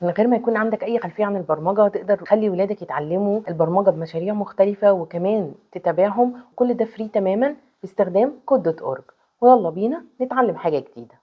من غير ما يكون عندك أي خلفية عن البرمجة تقدر تخلّي ولادك يتعلموا البرمجة بمشاريع مختلفة، وكمان تتابعهم، كل ده free تمامًا باستخدام code.org. ويالّا بينا نتعلم حاجة جديدة.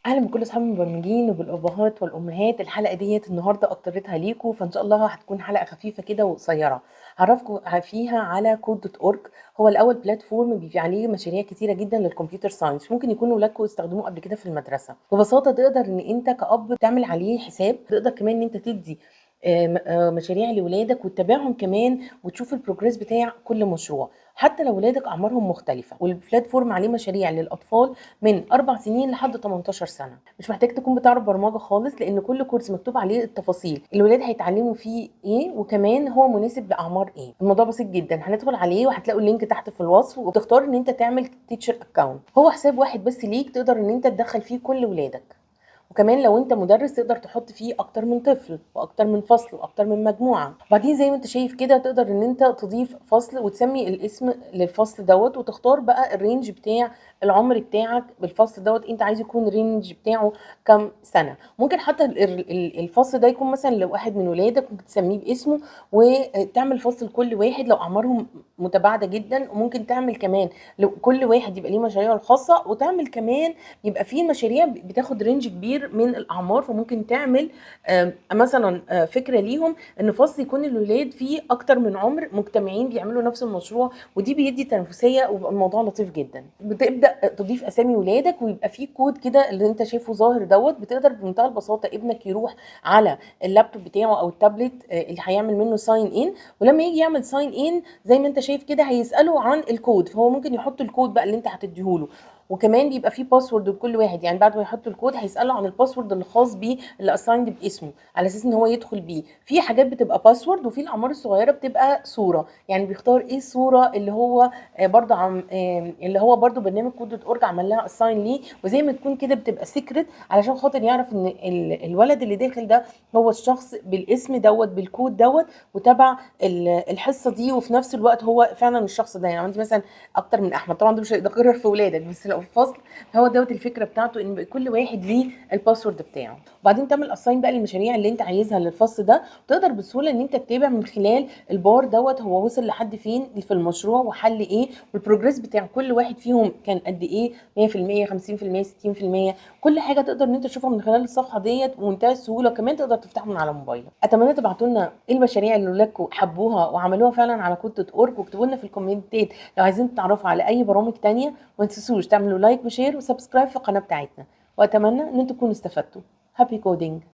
أهلًا بكل أصحابي المبرمجين وبالأبهات والأمهات. الحلقة ديّة النهارده أختارتها ليكم، فإن شاء الله هتكون حلقة خفيفة كده وقصيرة، هاعرّفكم فيها على code.org. هو الأول platform بيبقى عليه مشاريع كتيرة جدًا للcomputer science، ممكن يكون ولادكم استخدموه قبل كده في المدرسة. ببساطة تقدر إن أنت كأب تعمل عليه حساب، تقدر كمان إن أنت تدّي م مشاريع لولادك وتتابعهم كمان وتشوف الprogress بتاع كل مشروع، حتى لو ولادك أعمارهم مختلفة. والplatform عليه مشاريع للأطفال من 4 سنين لحد 18 سنة. مش محتاج تكون بتعرف برمجة خالص، لأن كل كورس مكتوب عليه التفاصيل الولاد هيتعلموا فيه إيه، وكمان هو مناسب لأعمار إيه. الموضوع بسيط جدا، هندخل عليه وهتلاقوا اللينك تحت في الوصف، وتختار إن أنت تعمل تيتشر أكاونت. هو حساب واحد بس ليك، تقدر إن أنت تدخل فيه كل ولادك. وكمان لو انت مدرس تقدر تحط فيه اكتر من طفل واكتر من فصل واكتر من مجموعه. وبعدين زي ما انت شايف كده تقدر ان انت تضيف فصل وتسمي الاسم للفصل دوت، وتختار بقى الرينج بتاع العمر بتاعك بالفصل دوت، انت عايز يكون رينج بتاعه كام سنه. ممكن حتى الفصل ده يكون مثلا لو واحد من ولادك ممكن تسميه باسمه، وتعمل فصل كل واحد لو اعمارهم متباعده جدا. وممكن تعمل كمان لو كل واحد يبقى ليه مشاريعه الخاصه، وتعمل كمان يبقى في مشاريع بتاخد رينج كبير من الاعمار. فممكن تعمل مثلا فكره ليهم ان فصل يكون الولاد فيه اكتر من عمر مجتمعين بيعملوا نفس المشروع، ودي بيدي تنافسيه ويبقى الموضوع لطيف جدا. بتبدا تضيف اسامي ولادك ويبقى فيه كود كده اللي انت شايفه ظاهر دوت. بتقدر بمنتهى البساطه ابنك يروح على اللابتوب بتاعه او التابلت اللي هيعمل منه ساين ان، ولما يجي يعمل ساين ان زي ما انت شايف كده هيساله عن الكود، فهو ممكن يحط الكود بقى اللي انت هتديهوله. وكمان بيبقى فيه باسورد لكل واحد، يعني بعد ما يحط الكود هيساله عن الباسورد الخاص بيه اللي اسايند باسمه، على اساس ان هو يدخل بيه. في حاجات بتبقى باسورد، وفي الاعمار الصغيره بتبقى صوره، يعني بيختار ايه الصوره اللي هو برضه اللي هو برضه برنامج كود دوت اورج عمل لها اساين ليه. وزي ما تكون كده بتبقى سيكريت علشان خاطر يعرف ان الولد اللي داخل ده هو الشخص بالاسم دوت بالكود دوت وتبع الحصه دي، وفي نفس الوقت هو فعلا الشخص ده. يعني عندي مثلا اكتر من احمد، طبعا ده مش هيتكرر في ولادك، بس لو في فصل هو دوت الفكره بتاعته ان كل واحد ليه الباسورد بتاعه. وبعدين تعمل اساين بقى للمشاريع اللي انت عايزها للفصل ده، تقدر بسهوله ان انت تتابع من خلال البار دوت هو وصل لحد فين في المشروع وحل ايه، والبروجريس بتاع كل واحد فيهم كان قد ايه، 100% 50% 60%. كل حاجه تقدر ان انت تشوفها من خلال الصفحه ديت بمنتهى السهوله، كمان تقدر تفتحها من على موبايلك. اتمنى تبعتوا لنا ايه المشاريع اللي ولادكم حبوها وعملوها فعلا على كود دوت اورج، واكتبوا لنا في الكومنتات لو عايزين تعرفوا على اي برامج تانية. وما تنسوش تعملوا لايك وشير وسبسكرايب في القناه بتاعتنا، واتمنى ان انتم تكونوا استفدتوا. هابي كودينج.